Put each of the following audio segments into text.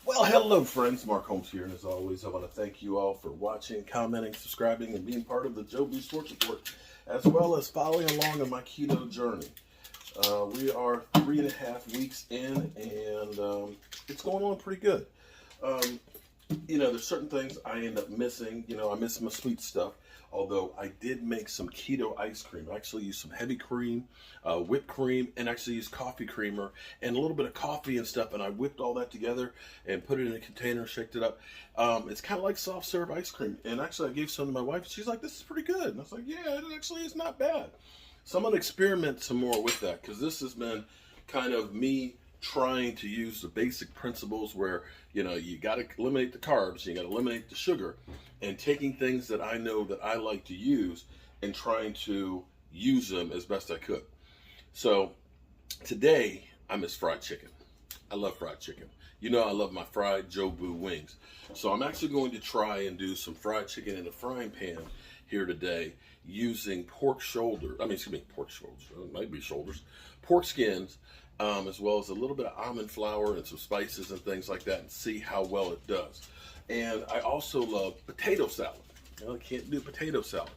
Well, hello friends, Mark Holmes here, and as always, I want to thank you all for watching, commenting, subscribing, and being part of the Joe B. Sports Report, as well as following along on my keto journey. We are 3.5 weeks in, and it's going on pretty good. There's certain things I end up missing. I miss my sweet stuff. Although I did make some keto ice cream. I actually used some heavy cream, whipped cream, and actually used coffee creamer and a little bit of coffee and stuff. And I whipped all that together and put it in a container, shaked it up. It's kind of like soft serve ice cream. And actually I gave some to my wife. She's like, this is pretty good. And I was like, yeah, it actually is not bad. So I'm going to experiment some more with that, because this has been kind of me trying to use the basic principles where, you got to eliminate the carbs, you got to eliminate the sugar, and taking things that I know that I like to use and trying to use them as best I could. So today I miss fried chicken. I love fried chicken. I love my fried Joe Boo wings. So I'm actually going to try and do some fried chicken in a frying pan here today using pork shoulders. It might be shoulders, pork skins, as well as a little bit of almond flour and some spices and things like that, and see how well it does. And I also love potato salad. I can't do potato salad,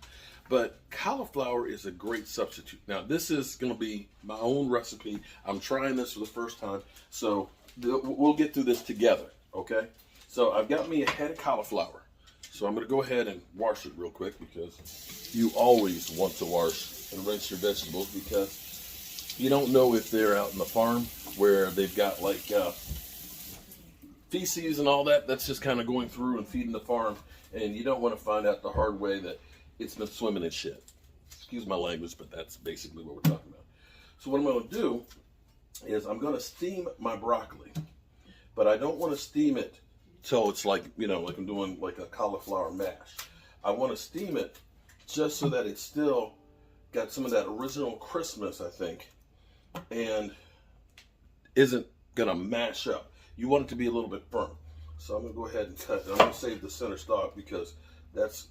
but cauliflower is a great substitute. Now, this is going to be my own recipe. I'm trying this for the first time, so we'll get through this together, okay? So I've got me a head of cauliflower. So I'm going to go ahead and wash it real quick, because you always want to wash and rinse your vegetables, because you don't know if they're out in the farm where they've got like feces and all that. That's just kind of going through and feeding the farm, and you don't want to find out the hard way that it's been swimming in shit. Excuse my language, but that's basically what we're talking about. So what I'm going to do is I'm going to steam my broccoli, but I don't want to steam it till it's like, like I'm doing like a cauliflower mash. I want to steam it just so that it's still got some of that original crispness, I think, and isn't gonna mash up. You want it to be a little bit firm. So I'm gonna go ahead and cut it. I'm gonna save the center stalk, because that's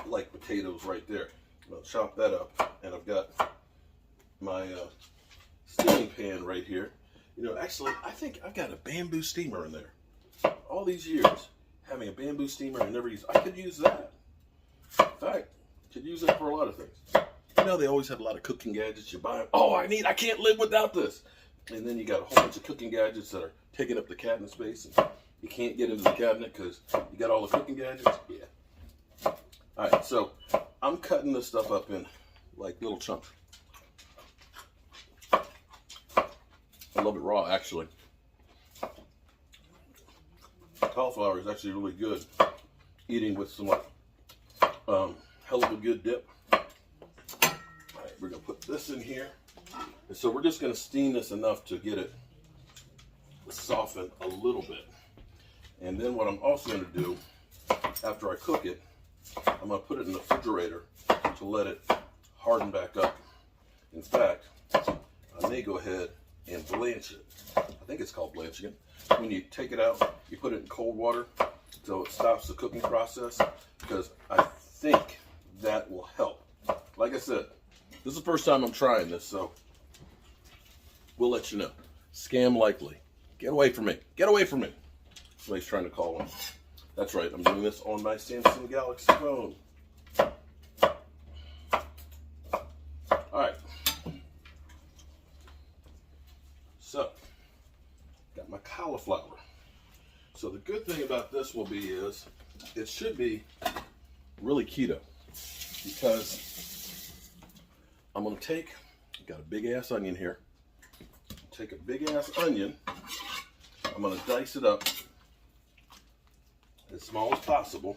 like potatoes right there. I'm gonna chop that up, and I've got my steaming pan right here. Actually, I think I've got a bamboo steamer in there. All these years having a bamboo steamer, I never used. I could use that. In fact, could use it for a lot of things. They always have a lot of cooking gadgets. You buy them. Oh, I can't live without this. And then you got a whole bunch of cooking gadgets that are taking up the cabinet space, and you can't get into the cabinet because you got all the cooking gadgets. Yeah. All right, so I'm cutting this stuff up in like little chunks. I love it raw, actually. Cauliflower is actually really good eating with some hell of a good dip. We're going to put this in here. And so we're just going to steam this enough to get it soften a little bit. And then what I'm also going to do, after I cook it, I'm going to put it in the refrigerator to let it harden back up. In fact, I may go ahead and blanch it. I think it's called blanching it. When you take it out, you put it in cold water so it stops the cooking process, because I think that will help. Like I said, this is the first time I'm trying this, so we'll let you know. Scam likely. Get away from me. Get away from me. Somebody's trying to call one. That's right. I'm doing this on my Samsung Galaxy phone. All right. So, got my cauliflower. So the good thing about this will be is it should be really keto, because I'm going to got a big ass onion here. Take a big ass onion. I'm going to dice it up as small as possible.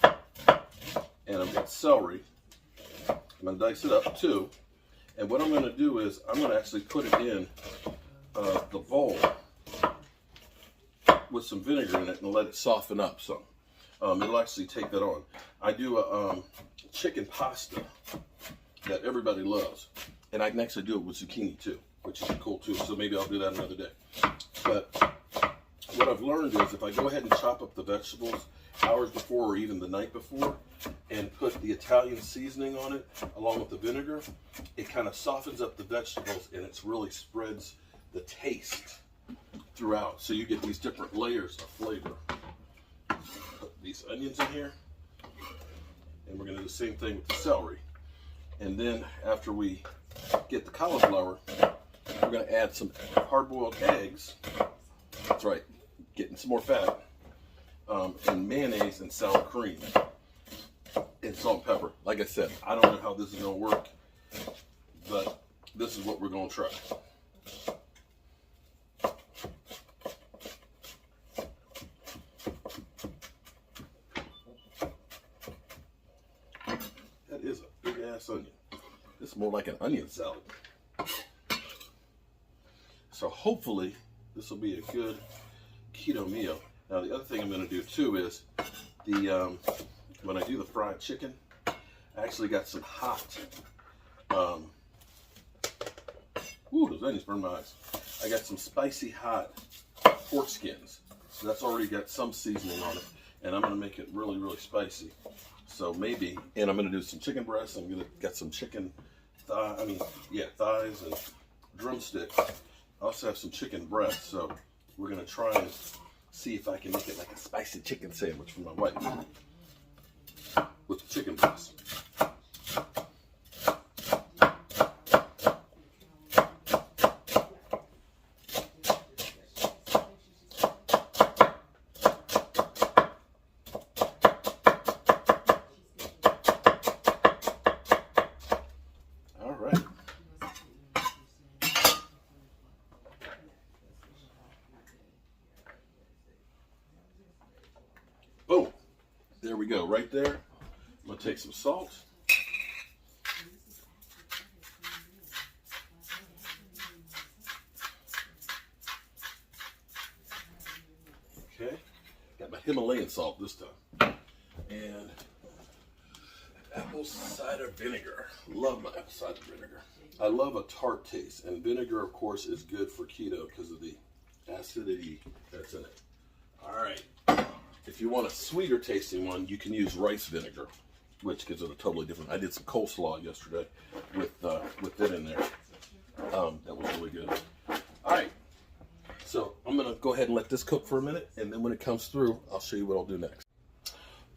And I've got celery. I'm going to dice it up too. And what I'm going to do is I'm going to actually put it in the bowl with some vinegar in it and let it soften up some. It'll actually take that on. I do a chicken pasta that everybody loves, and I can actually do it with zucchini too, which is cool too, so maybe I'll do that another day. But what I've learned is if I go ahead and chop up the vegetables hours before or even the night before and put the Italian seasoning on it along with the vinegar, it kind of softens up the vegetables, and it really spreads the taste throughout. So you get these different layers of flavor. Put these onions in here. And we're going to do the same thing with the celery. And then after we get the cauliflower, we're going to add some hard-boiled eggs. That's right, getting some more fat. And mayonnaise and sour cream. And salt and pepper. Like I said, I don't know how this is going to work, but this is what we're going to try. That is a big ass onion. This is more like an onion salad. So hopefully this will be a good keto meal. Now the other thing I'm going to do too is when I do the fried chicken, I actually got some hot. Ooh, those onions burn my eyes. I got some spicy hot pork skins. So that's already got some seasoning on it, and I'm going to make it really, really spicy. So maybe, and I'm going to do some chicken breasts. I'm going to get some chicken thighs and drumsticks. I also have some chicken breasts, so we're going to try and see if I can make it like a spicy chicken sandwich for my wife with the chicken breasts. All right. Boom. There we go, right there. I'm going to take some salt. Okay. Got my Himalayan salt this time. And apple cider vinegar. Love my apple cider vinegar. I love a tart taste. And vinegar, of course, is good for keto because of the acidity that's in it. All right. If you want a sweeter tasting one, you can use rice vinegar, which gives it a totally different. I did some coleslaw yesterday with it in there. That was really good. All right, so I'm gonna go ahead and let this cook for a minute, and then when it comes through, I'll show you what I'll do next.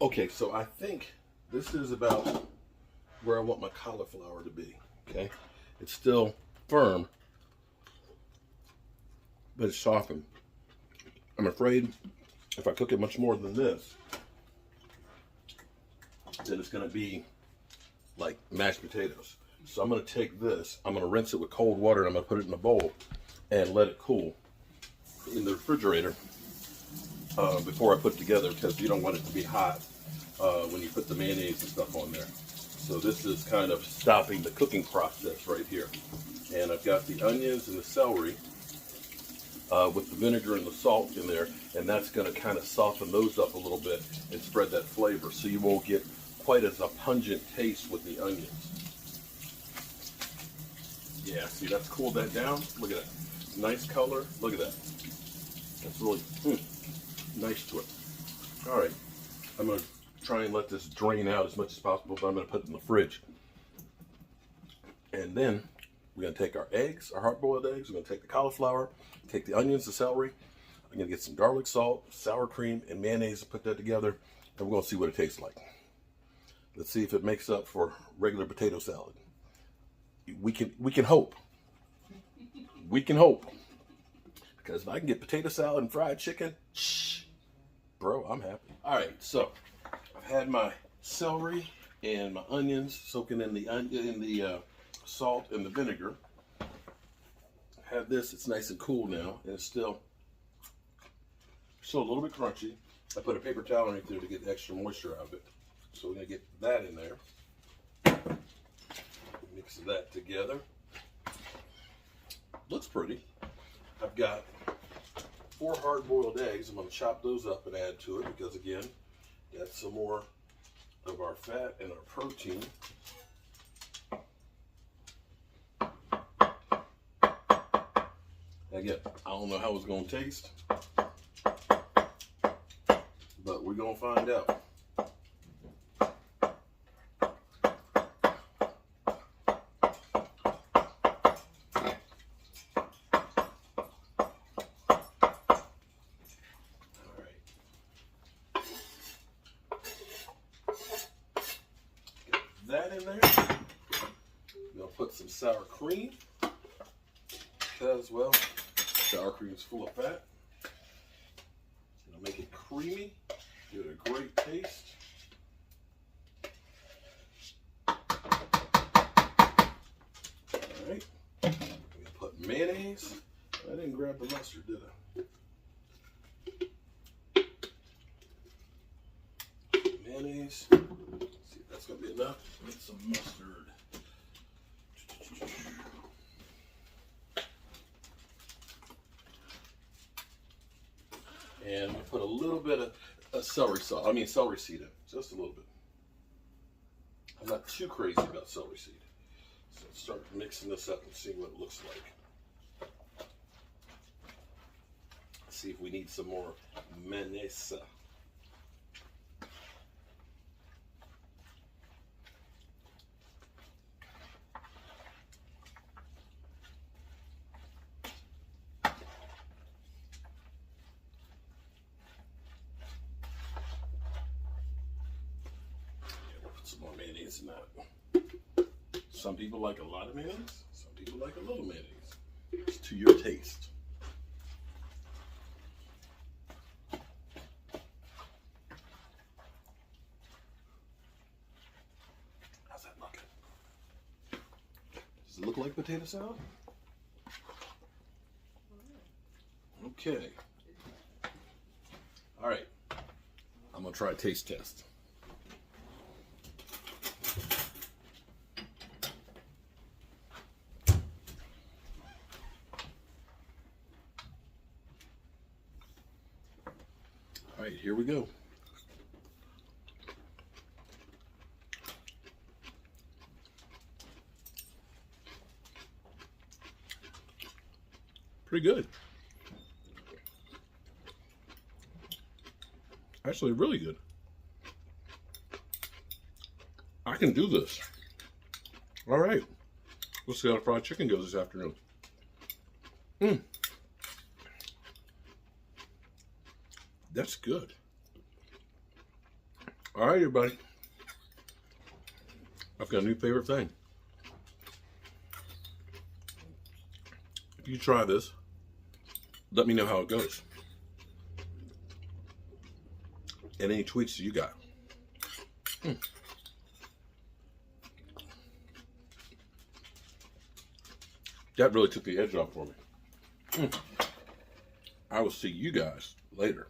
Okay, so I think this is about where I want my cauliflower to be. Okay, it's still firm, but it's softened. I'm afraid if I cook it much more than this, then it's going to be like mashed potatoes. So I'm going to take this, I'm going to rinse it with cold water, and I'm going to put it in a bowl and let it cool in the refrigerator before I put it together, because you don't want it to be hot when you put the mayonnaise and stuff on there. So this is kind of stopping the cooking process right here. And I've got the onions and the celery with the vinegar and the salt in there, and that's going to kind of soften those up a little bit and spread that flavor, so you won't get quite as a pungent taste with the onions. Yeah, see, that's cooled that down. Look at that. Nice color. Look at that. That's really nice to it. All right. I'm going to try and let this drain out as much as possible, but I'm going to put it in the fridge. And then we're going to take our eggs, our hard-boiled eggs. We're going to take the cauliflower, take the onions, the celery. I'm going to get some garlic salt, sour cream, and mayonnaise and put that together, and we're going to see what it tastes like. Let's see if it makes up for regular potato salad. We can hope. We can hope. Because if I can get potato salad and fried chicken, bro, I'm happy. All right, so I've had my celery and my onions soaking in the salt and the vinegar. I have this. It's nice and cool now, and it's still a little bit crunchy. I put a paper towel right there to get the extra moisture out of it. So we're going to get that in there. Mix that together. Looks pretty. I've got 4 hard-boiled eggs. I'm going to chop those up and add to it because, again, that's some more of our fat and our protein. Again, I don't know how it's going to taste, but we're going to find out. sour cream because, well, sour cream is full of fat. It'll make it creamy, give it a great taste. Alright, I'm going to put mayonnaise. I didn't grab the mustard, did I? Mayonnaise. Let's see if that's going to be enough. Get some mustard. And we put a little bit of celery seed in, just a little bit. I'm not too crazy about celery seed. So let's start mixing this up and see what it looks like. See if we need some more mayonnaise. Some more mayonnaise in that. Some people like a lot of mayonnaise. Some people like a little mayonnaise. It's to your taste. How's that looking? Does it look like potato salad? Okay. All right. I'm gonna try a taste test. All right, here we go. Pretty good. Actually, really good. I can do this. All right. We'll see how fried chicken goes this afternoon. That's good. All right, everybody. I've got a new favorite thing. If you try this, let me know how it goes. And any tweets you got. That really took the edge off for me. I will see you guys later.